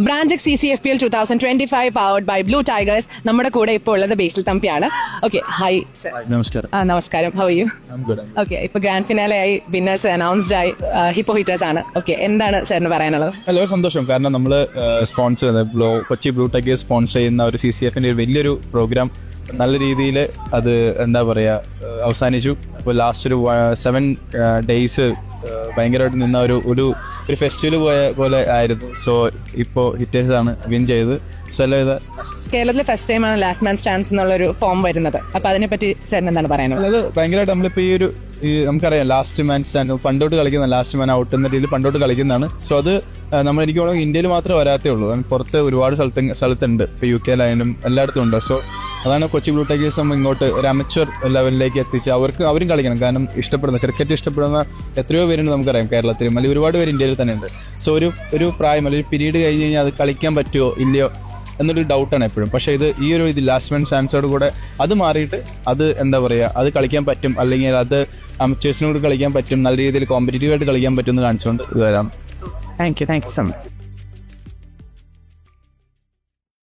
Branch CCFPL 2025 powered by blue tigers. നമ്മുടെ കൂടെ ഇപ്പോൾ ഉള്ളത് ബേസിൽ തമ്പിയാണ്. Okay, hi sir. നമസ്കാരം. നമസ്കാരം. How you? ഓക്കെ, ഇപ്പൊ ഗ്രാൻഡ് ഫിനാലെ ആയി, വിന്നേഴ്സ് അനൗൺസ്ഡ് ആയി, ഹിപ്പോ ഹിറ്റേഴ്സ് ആണ്. ഓക്കെ, എന്താണ് സാറിന് പറയാനുള്ളത്? വളരെ സന്തോഷം. കാരണം നമ്മൾ സ്പോൺസർ ചെയ്യുന്നത് കൊച്ചി ബ്ലൂ ടൈഗേഴ്സ് സ്പോൺസർ ചെയ്യുന്ന ഒരു CCFന്റെ ഒരു വലിയൊരു പ്രോഗ്രാം നല്ല രീതിയിൽ അത് എന്താ പറയുക അവസാനിച്ചു. ഇപ്പോൾ ലാസ്റ്റ് ഒരു 7 days ഭയങ്കരമായിട്ട് നിന്ന ഒരു ഫെസ്റ്റിവൽ പോലെ ആയിരുന്നു. സോ ഇപ്പോൾ ഹിറ്റേഴ്സ് ആണ് വിൻ ചെയ്ത്. സോ കേരളത്തിലെ ഫസ്റ്റ് ടൈമാണ് ലാസ്റ്റ് മാൻ സ്റ്റാൻഡ്സ് എന്നുള്ളൊരു ഫോം വരുന്നത്. അപ്പൊ അതിനെപ്പറ്റി സാറിന് എന്താണ് പറയാനുള്ളത്? അത് ഭയങ്കരമായിട്ട് നമ്മളിപ്പോൾ ഈ നമുക്കറിയാം ലാസ്റ്റ് മാൻ സ്റ്റാൻഡ് പണ്ടോട്ട് കളിക്കുന്ന ലാസ്റ്റ് മാൻ ഔട്ട് എന്ന രീതിയിൽ പണ്ടോട്ട് കളിക്കുന്നതാണ്. സോ അത് നമ്മൾ എനിക്ക് തോന്നുന്നു ഇന്ത്യയിൽ മാത്രമേ വരാത്തേ ഉള്ളൂ. പുറത്ത് ഒരുപാട് സ്ഥലത്തുണ്ട്. ഇപ്പോൾ UK ലായാലും എല്ലായിടത്തും ഉണ്ട്. സോ അതാണ് കൊച്ചി ബ്ലൂ ടൈഗേഴ്സ് നമ്മൾ ഇങ്ങോട്ട് ഒരു അമച്വർ ലെവലിലേക്ക് എത്തിച്ച് അവരും കളിക്കണം. കാരണം ക്രിക്കറ്റ് ഇഷ്ടപ്പെടുന്ന എത്രയോ പേരുണ്ട് നമുക്കറിയാം കേരളത്തിലും, അല്ലെങ്കിൽ ഒരുപാട് പേര് ഇന്ത്യയിൽ തന്നെ ഉണ്ട്. സോ ഒരു പ്രായം അല്ലെങ്കിൽ ഒരു പീരീഡ് കഴിഞ്ഞ് കഴിഞ്ഞാൽ അത് കളിക്കാൻ പറ്റുമോ ഇല്ലയോ എന്നൊരു ഡൗട്ടാണ് എപ്പോഴും. പക്ഷേ ഇത് ലാസ്റ്റ് മാൻ സ്റ്റാൻഡ്സോട് കൂടെ അത് മാറിയിട്ട് അത് എന്താ പറയുക അത് കളിക്കാൻ പറ്റും, അല്ലെങ്കിൽ അത് അമച്ചേഴ്സിനോട് കളിക്കാൻ പറ്റും, നല്ല രീതിയിൽ കോമ്പറ്റീറ്റീവായിട്ട് കളിക്കാൻ പറ്റും എന്ന് കാണിച്ചുകൊണ്ട് ഇത് വരാം. Thank you so much.